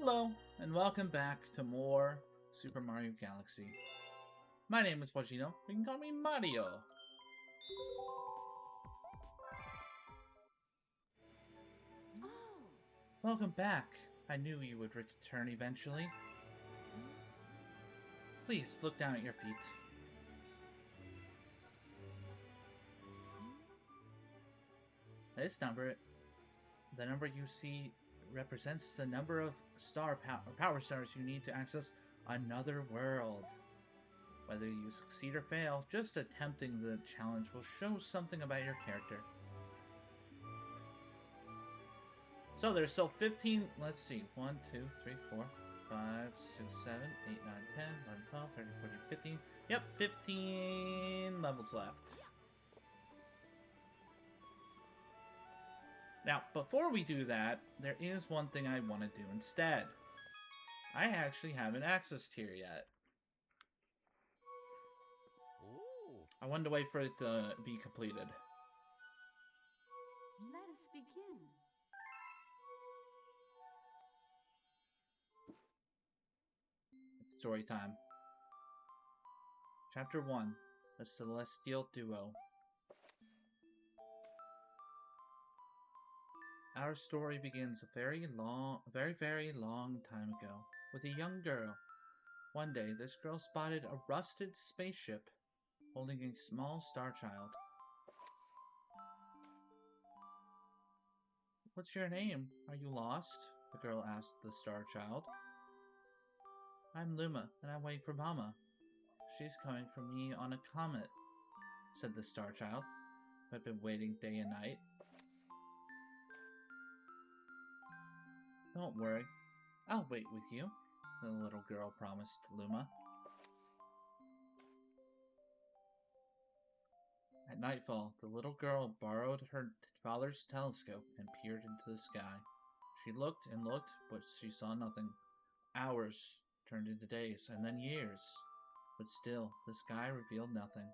Hello, and welcome back to more Super Mario Galaxy. My name is Wajino. You can call me Mario. Oh, Welcome back. I knew you would return eventually. Please look down at your feet. This number, the number you see, represents the number of power stars you need to access another world. Whether you succeed or fail, just attempting the challenge will show something about your character. So there's still 15, let's see, 1, 2, 3, 4, 5, 6, 7, 8, 9, 10, 11, 12, 13, 14, 15. Yep, 15 levels left. Now, before we do that, there is one thing I want to do instead. I actually haven't accessed here yet. I wanted to wait for it to be completed. let us begin. It's story time. Chapter 1, The Celestial Duo. Our story begins a very long time ago, with a young girl. One day, this girl spotted a rusted spaceship holding a small star child. What's your name? Are you lost? The girl asked the star child. I'm Luma, and I'm waiting for Mama. She's coming for me on a comet, said the star child, who had been waiting day and night. Don't worry, I'll wait with you, the little girl promised Luma. At nightfall, the little girl borrowed her father's telescope and peered into the sky. She looked and looked, but she saw nothing. Hours turned into days, and then years. But still, the sky revealed nothing.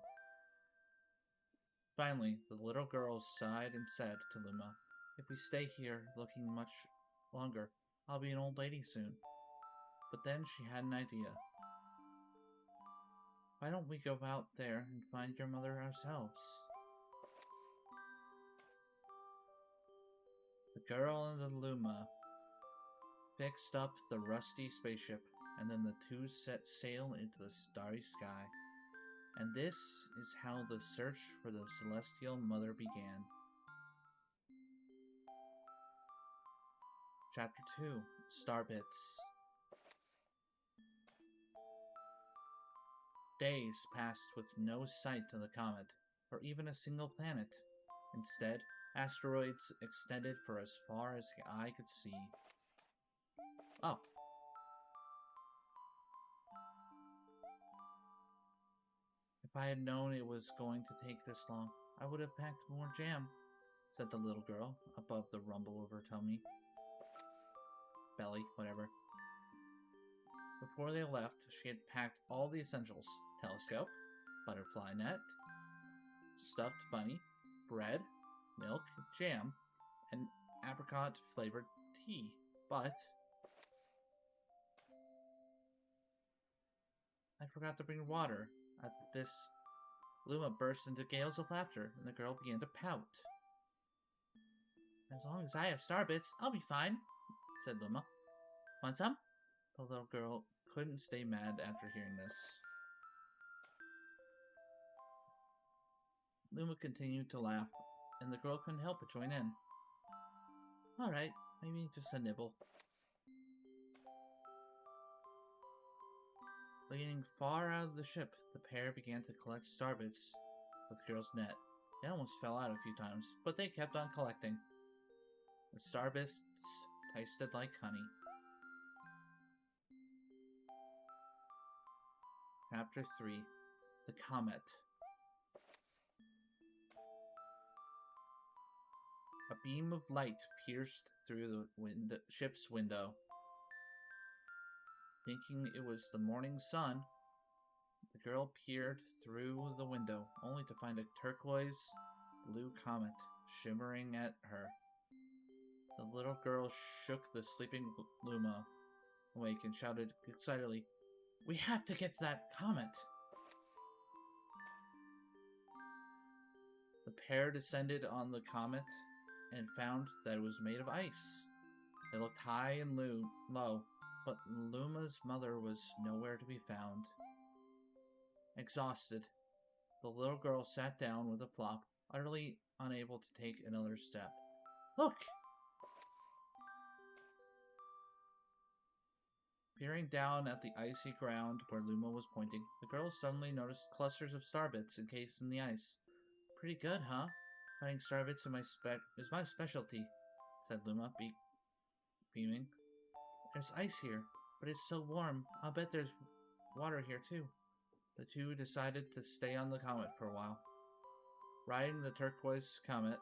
Finally, the little girl sighed and said to Luma, If we stay here looking much longer, I'll be an old lady soon. But then she had an idea. Why don't we go out there and find your mother ourselves? The girl and the Luma fixed up the rusty spaceship, and then the two set sail into the starry sky. And this is how the search for the Celestial Mother began. Chapter 2, Starbits. Days passed with no sight of the comet, or even a single planet. Instead, asteroids extended for as far as the eye could see. Oh. If I had known it was going to take this long, I would have packed more jam, said the little girl, above the rumble of her tummy. Belly, whatever. Before they left, she had packed all the essentials. Telescope, butterfly net, stuffed bunny, bread, milk, jam, and apricot-flavored tea. But I forgot to bring water. At this, Luma burst into gales of laughter, and the girl began to pout. As long as I have starbits, I'll be fine, said Luma. Want some? The little girl couldn't stay mad after hearing this. Luma continued to laugh, and the girl couldn't help but join in. Alright, maybe just a nibble. Leaning far out of the ship, the pair began to collect starbits with the girl's net. They almost fell out a few times, but they kept on collecting. The starbits tasted like honey. Chapter 3, The Comet. A beam of light pierced through the ship's window. Thinking it was the morning sun, the girl peered through the window, only to find a turquoise blue comet shimmering at her. The little girl shook the sleeping Luma awake and shouted excitedly, "We have to get to that comet!" The pair descended on the comet and found that it was made of ice. It looked high and low, but Luma's mother was nowhere to be found. Exhausted, the little girl sat down with a flop, utterly unable to take another step. "Look!" Peering down at the icy ground where Luma was pointing, the girl suddenly noticed clusters of starbits encased in the ice. "Pretty good, huh? Finding starbits is my specialty," said Luma, beaming. "There's ice here, but it's so warm. I'll bet there's water here too." The two decided to stay on the comet for a while. Riding the turquoise comet,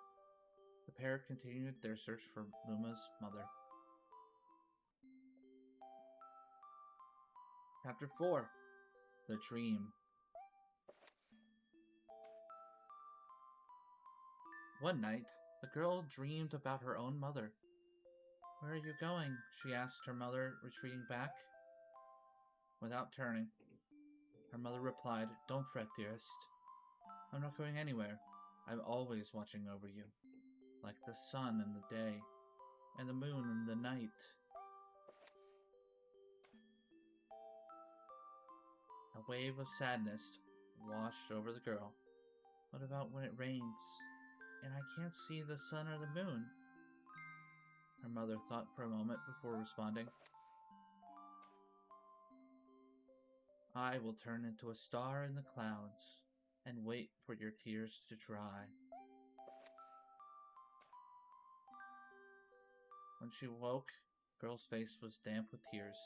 the pair continued their search for Luma's mother. Chapter 4. The Dream. One night, the girl dreamed about her own mother. "Where are you going?" she asked her mother, retreating back. Without turning, her mother replied, "Don't fret, dearest. I'm not going anywhere. I'm always watching over you, like the sun in the day, and the moon in the night." A wave of sadness washed over the girl. "What about when it rains, and I can't see the sun or the moon?" Her mother thought for a moment before responding. "I will turn into a star in the clouds and wait for your tears to dry." When she woke, the girl's face was damp with tears.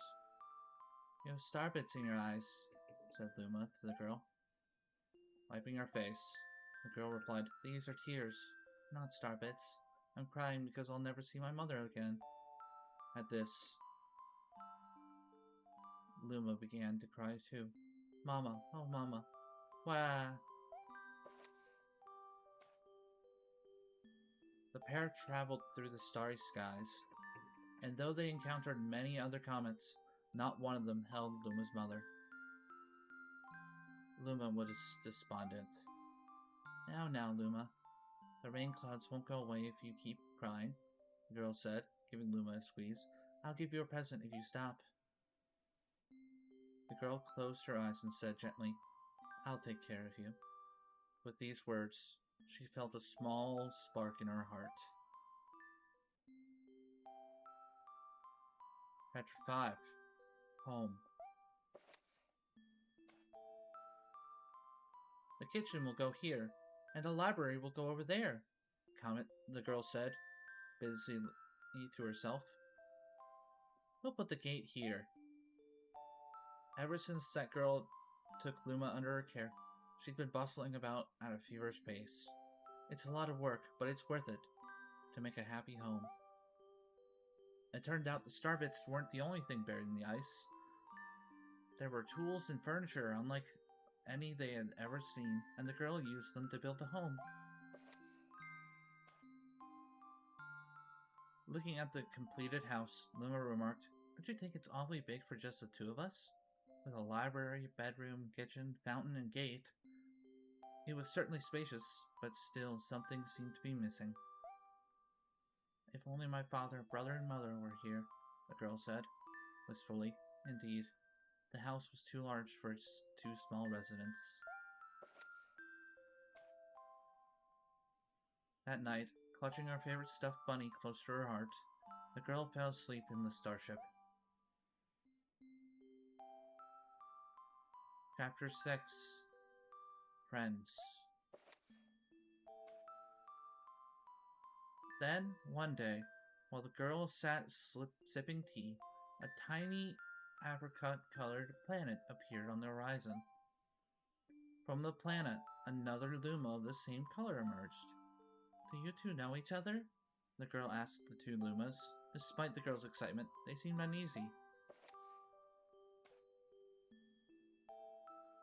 "You have starbits in your eyes," said Luma to the girl. Wiping her face, the girl replied, "These are tears, not starbits. I'm crying because I'll never see my mother again." At this, Luma began to cry too. "Mama, oh mama, wah!" The pair traveled through the starry skies, and though they encountered many other comets, not one of them held Luma's mother. Luma was despondent. Now, Luma. The rain clouds won't go away if you keep crying," the girl said, giving Luma a squeeze. "I'll give you a present if you stop." The girl closed her eyes and said gently, "I'll take care of you." With these words, she felt a small spark in her heart. Chapter 5. Home. "The kitchen will go here, and the library will go over there," the girl said, busily to herself. "We'll put the gate here." Ever since that girl took Luma under her care, she'd been bustling about at a feverish pace. It's a lot of work, but it's worth it, to make a happy home. It turned out the starbits weren't the only thing buried in the ice. There were tools and furniture unlike any they had ever seen, and the girl used them to build a home. Looking at the completed house, Luma remarked, "Don't you think it's awfully big for just the two of us? With a library, bedroom, kitchen, fountain, and gate." It was certainly spacious, but still something seemed to be missing. "If only my father, brother, and mother were here," the girl said, wistfully. Indeed, the house was too large for its two small residents. That night, clutching her favorite stuffed bunny close to her heart, the girl fell asleep in the starship. Chapter 6. Friends. Then, one day, while the girl sat sipping tea, a tiny apricot-colored planet appeared on the horizon. From the planet, another Luma of the same color emerged. "Do you two know each other?" the girl asked the two Lumas. Despite the girl's excitement, they seemed uneasy.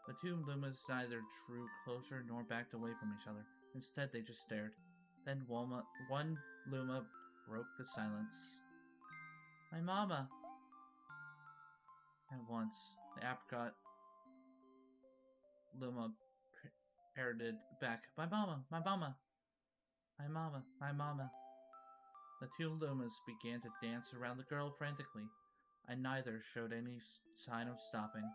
The two Lumas neither drew closer nor backed away from each other. Instead, they just stared. Then one Luma broke the silence. "My mama." At once, the apricot Luma parroted back, "My mama! My mama! My mama! My mama!" The two Lumas began to dance around the girl frantically, and neither showed any sign of stopping.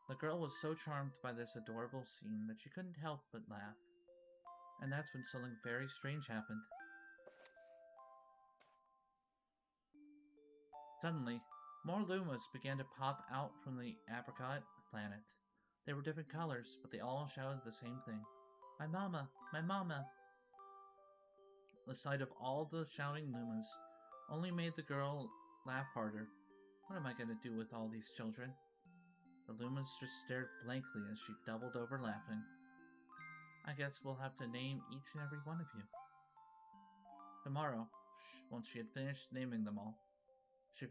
The girl was so charmed by this adorable scene that she couldn't help but laugh. And that's when something very strange happened. Suddenly, more Lumas began to pop out from the apricot planet. They were different colors, but they all shouted the same thing. "My mama! My mama!" The sight of all the shouting Lumas only made the girl laugh harder. What am I going to do with all these children? The Lumas just stared blankly as she doubled over laughing. "I guess we'll have to name each and every one of you." Tomorrow, once she had finished naming them all, she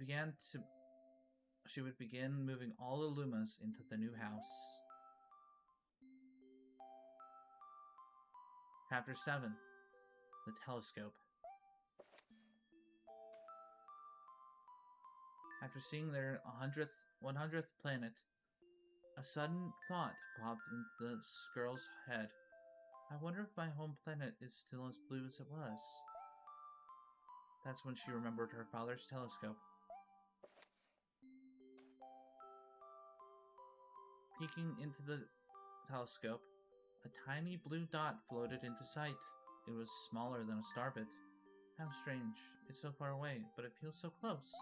would begin moving all the Lumas into the new house. Chapter 7: The Telescope. After seeing their 100th planet, a sudden thought popped into the girl's head. "I wonder if my home planet is still as blue as it was." That's when she remembered her father's telescope. Peeking into the telescope, a tiny blue dot floated into sight. It was smaller than a starbit. How strange. It's so far away, but it feels so close.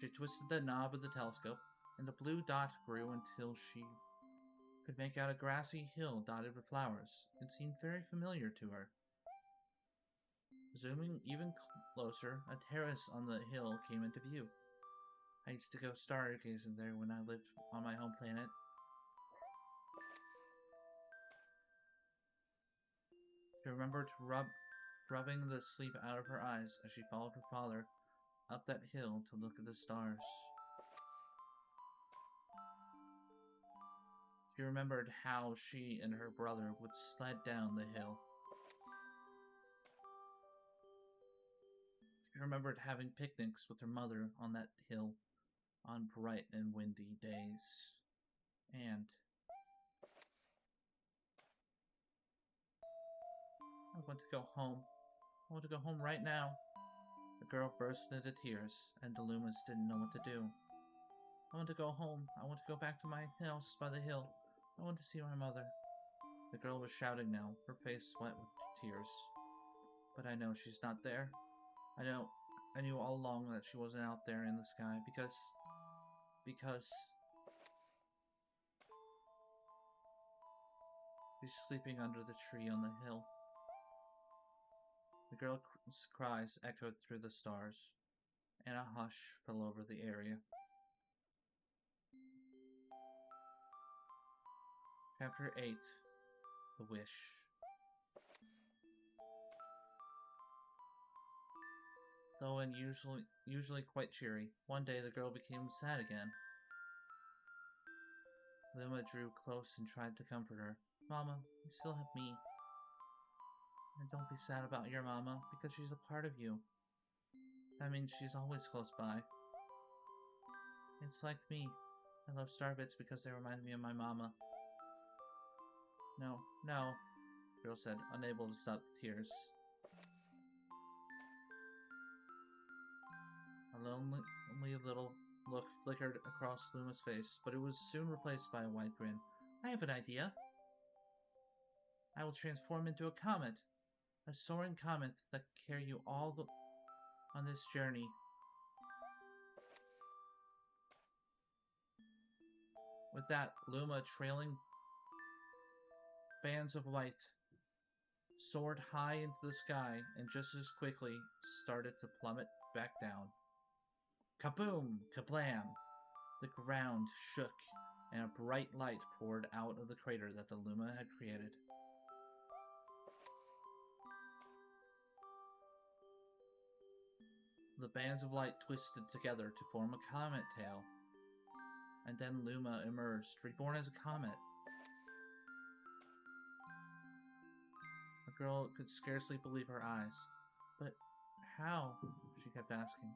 She twisted the knob of the telescope, and the blue dot grew until she could make out a grassy hill dotted with flowers. It seemed very familiar to her. Zooming even closer, a terrace on the hill came into view. I used to go stargazing there when I lived on my home planet. She remembered rubbing the sleep out of her eyes as she followed her father up that hill to look at the stars. She remembered how she and her brother would sled down the hill. She remembered having picnics with her mother on that hill on bright and windy days. And I want to go home. I want to go home right now. The girl burst into tears, and the Lumas didn't know what to do. "I want to go home. I want to go back to my house by the hill. I want to see my mother." The girl was shouting now, her face wet with tears. "But I know she's not there. I knew all along that she wasn't out there in the sky because she's sleeping under the tree on the hill." The girl's cries echoed through the stars, and a hush fell over the area. Chapter 8: The Wish. Though usually quite cheery, one day the girl became sad again. Luma drew close and tried to comfort her. "Mama, you still have me. And don't be sad about your mama, because she's a part of you. That means she's always close by. It's like me. I love starbits because they remind me of my mama." No, the girl said, unable to stop the tears. A lonely little look flickered across Luma's face, but it was soon replaced by a wide grin. "I have an idea. I will transform into a comet. A soaring comet that can carry you all on this journey." With that, Luma, trailing bands of light, soared high into the sky and just as quickly started to plummet back down. Kaboom! Kablam! The ground shook, and a bright light poured out of the crater that the Luma had created. The bands of light twisted together to form a comet tail, and then Luma emerged, reborn as a comet. The girl could scarcely believe her eyes. "But how?" she she kept asking.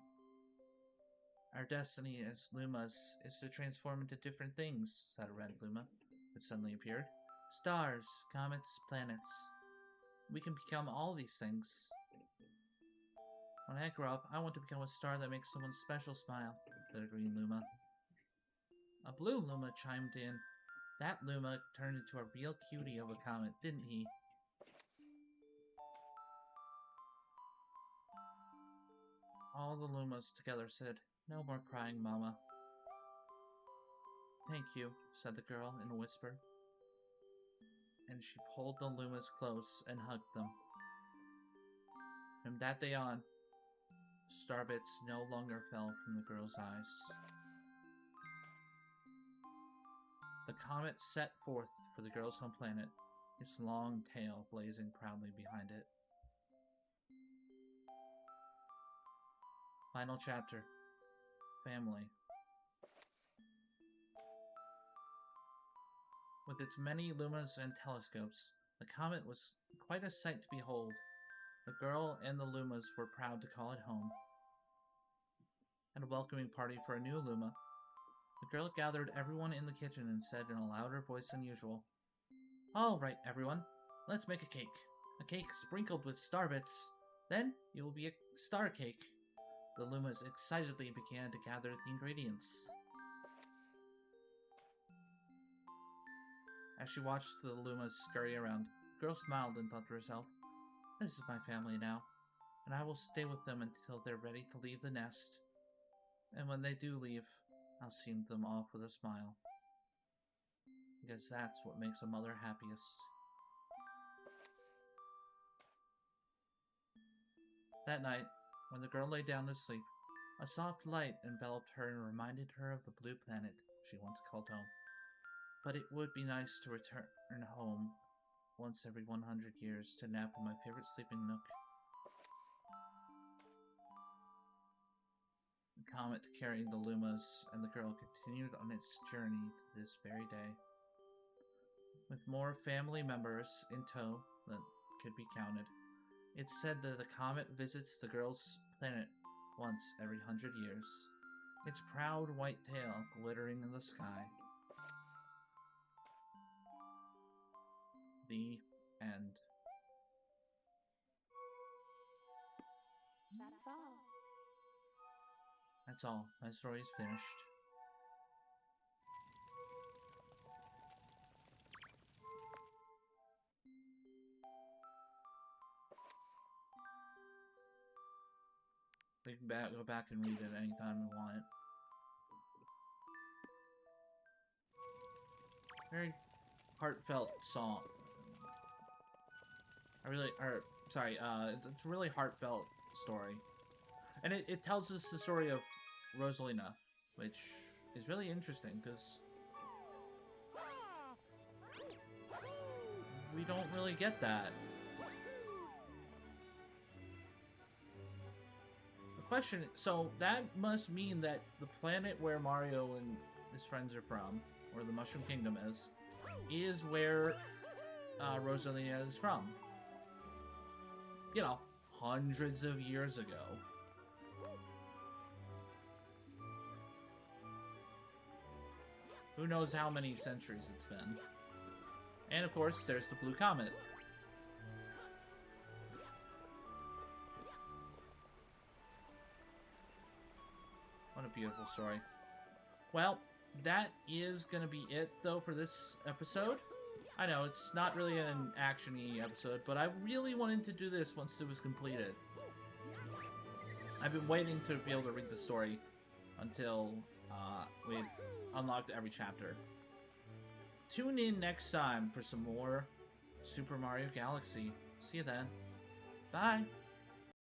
Our destiny as Lumas is to transform into different things, said a red Luma, which suddenly appeared. Stars, comets, planets. We can become all these things. When I grow up, I want to become a star that makes someone special smile, said a green Luma. A blue Luma chimed in. That Luma turned into a real cutie of a comet, didn't he? All the Lumas together said, No more crying, Mama. Thank you, said the girl in a whisper. And she pulled the Lumas close and hugged them. From that day on, starbits no longer fell from the girl's eyes. The comet set forth for the girl's home planet, its long tail blazing proudly behind it. Final chapter. Family. With its many lumas and telescopes, the comet was quite a sight to behold. The girl and the lumas were proud to call it home. At a welcoming party for a new luma, the girl gathered everyone in the kitchen and said in a louder voice than usual, All right, everyone, let's make a cake. A cake sprinkled with starbits. Then it will be a star cake. The lumas excitedly began to gather the ingredients. As she watched the lumas scurry around, the girl smiled and thought to herself, This is my family now, and I will stay with them until they're ready to leave the nest. And when they do leave, I'll send them off with a smile. Because that's what makes a mother happiest. That night, when the girl lay down to sleep, a soft light enveloped her and reminded her of the blue planet she once called home. But it would be nice to return home once every 100 years to nap in my favorite sleeping nook. The comet carrying the lumas and the girl continued on its journey to this very day. With more family members in tow than could be counted, it's said that the comet visits the girl's planet once every 100 years, its proud white tail glittering in the sky. The end. That's all. That's all. My story is finished. We can go back and read it anytime we want it. Very heartfelt song. It's a really heartfelt story. And it tells us the story of Rosalina, which is really interesting because we don't really get that. The question, so that must mean that the planet where Mario and his friends are from, or the Mushroom Kingdom is where Rosalina is from. You know, hundreds of years ago. Who knows how many centuries it's been. And of course, there's the Blue Comet. What a beautiful story. Well, that is going to be it, though, for this episode. I know, it's not really an action-y episode, but I really wanted to do this once it was completed. I've been waiting to be able to read the story until we've unlocked every chapter. Tune in next time for some more Super Mario Galaxy. See you then. Bye!